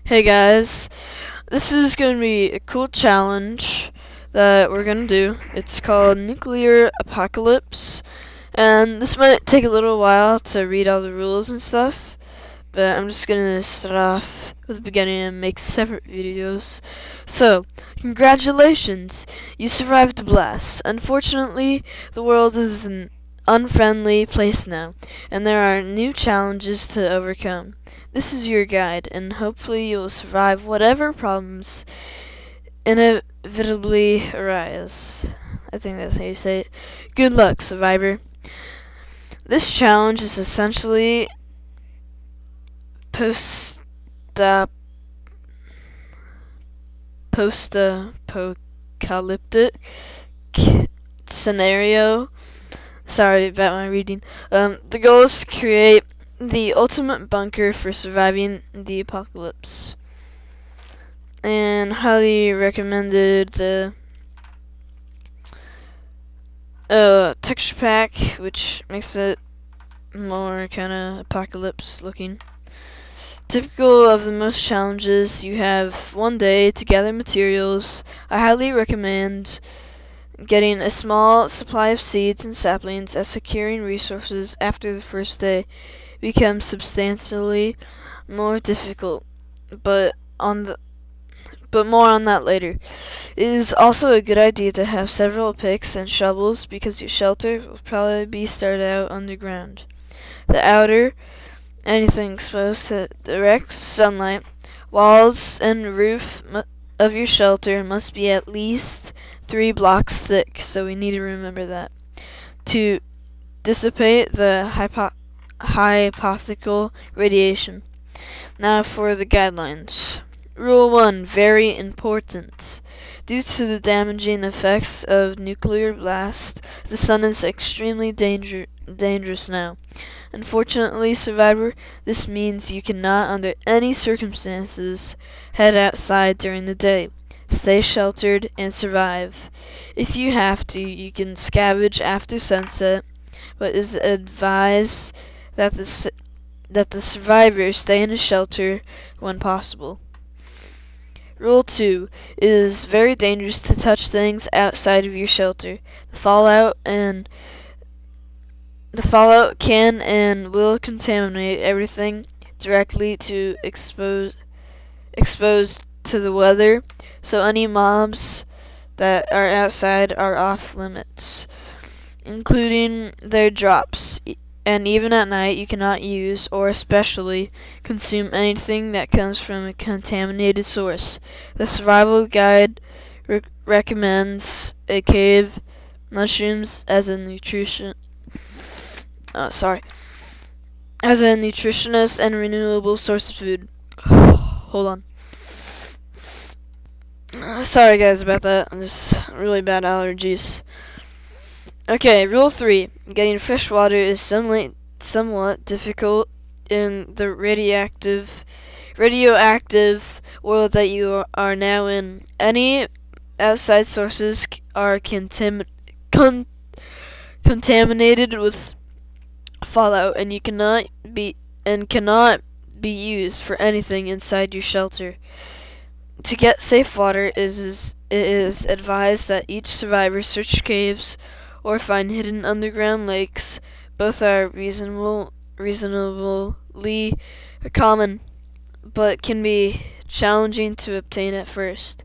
Hey guys, this is going to be a cool challenge that we're going to do. It's called Nuclear Apocalypse, and this might take a little while to read all the rules and stuff, but I'm just going to start off with the beginning and make separate videos. So, congratulations, you survived the blast. Unfortunately, the world is an unfriendly place now, and there are new challenges to overcome. This is your guide, and hopefully you will survive whatever problems inevitably arise. I think that's how you say it. Good luck, survivor. This challenge is essentially post-apocalyptic scenario. Sorry about my reading. The goal is to create the ultimate bunker for surviving the apocalypse. And highly recommended the texture pack, which makes it more kind of apocalypse looking. Typical of the most challenges, you have 1 day to gather materials. I highly recommend getting a small supply of seeds and saplings, as securing resources after the first day becomes substantially more difficult, but more on that later. It is also a good idea to have several picks and shovels, because your shelter will probably be started out underground. The outer, anything exposed to direct sunlight, walls and roof of your shelter must be at least 3 blocks thick, so we need to remember that, to dissipate the hypothetical radiation. Now for the guidelines. Rule 1, very important. Due to the damaging effects of nuclear blast, the sun is extremely dangerous now. Unfortunately, survivor, this means you cannot under any circumstances head outside during the day. Stay sheltered and survive. If you have to, you can scavenge after sunset, but it is advised that the survivors stay in a shelter when possible. Rule 2, it is very dangerous to touch things outside of your shelter. The fallout can and will contaminate everything directly to exposed to the weather, so any mobs that are outside are off limits, including their drops. And even at night, you cannot use or especially consume anything that comes from a contaminated source. The survival guide recommends a cave mushrooms as a nutritionist and renewable source of food. Hold on. Sorry guys about that. I'm just really bad allergies. Okay, rule 3. Getting fresh water is somewhat difficult in the radioactive world that you are now in. Any outside sources are contaminated with fallout, and cannot be used for anything inside your shelter. To get safe water, it is advised that each survivor search caves or find hidden underground lakes. Both are reasonably common, but can be challenging to obtain at first.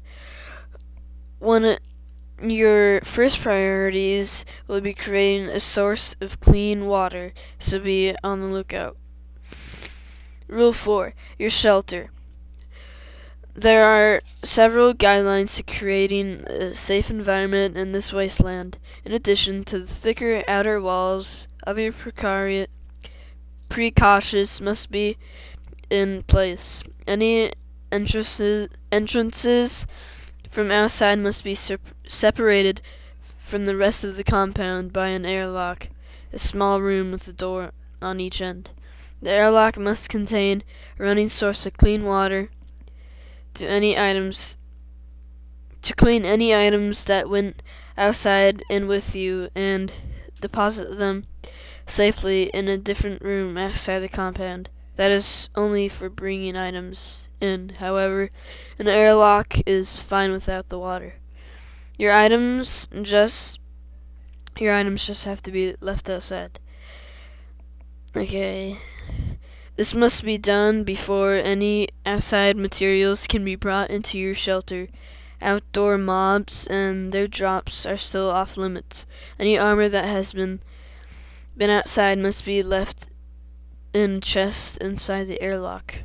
Your first priorities will be creating a source of clean water, so be on the lookout. Rule 4, your shelter. There are several guidelines to creating a safe environment in this wasteland. In addition to the thicker outer walls, other precautions must be in place. Any entrances from outside must be separated from the rest of the compound by an airlock, a small room with a door on each end. The airlock must contain a running source of clean water to clean any items that went outside and with you, and deposit them safely in a different room outside the compound. That is only for bringing items in. However, an airlock is fine without the water. Your items just have to be left outside. Okay. This must be done before any outside materials can be brought into your shelter. Outdoor mobs and their drops are still off limits. Any armor that has been outside must be left in chests inside the airlock.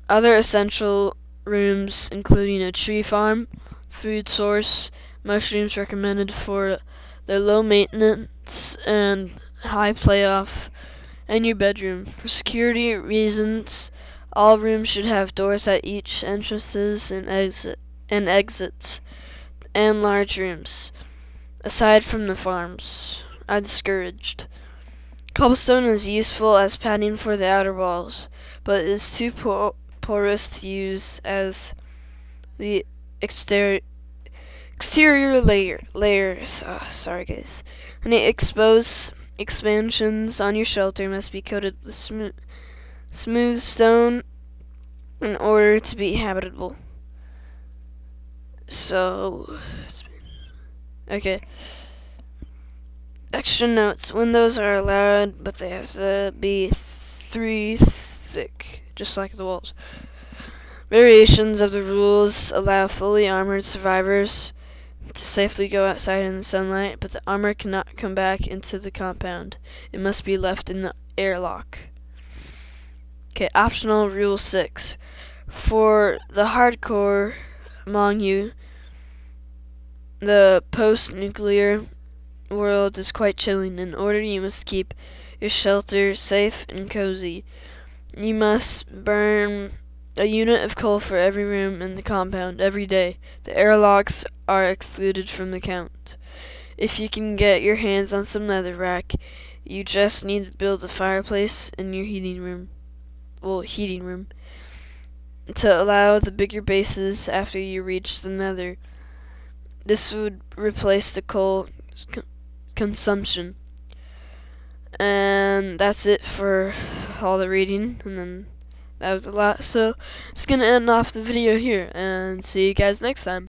Other essential rooms including a tree farm, food source, mushrooms recommended for their low maintenance and high payoff, and your bedroom. For security reasons, all rooms should have doors at each entrances and exits, and large rooms. Aside from the farms, are discouraged. Cobblestone is useful as padding for the outer walls, but is too porous to use as the exterior layers. Sorry guys. Any exposed expansions on your shelter must be coated with smooth stone in order to be habitable. So, okay. Extra notes. Windows are allowed, but they have to be 3 thick, just like the walls. Variations of the rules allow fully armored survivors to safely go outside in the sunlight, but the armor cannot come back into the compound. It must be left in the airlock. Okay, optional rule 6. For the hardcore among you, the post-nuclear world is quite chilling. In order, you must keep your shelter safe and cozy. You must burn a unit of coal for every room in the compound every day. The airlocks are excluded from the count. If you can get your hands on some netherrack, you just need to build a fireplace in your heating room to allow the bigger bases after you reach the nether. This would replace the coal consumption. And that's it for all the reading, and then that was a lot, so just gonna end off the video here and see you guys next time.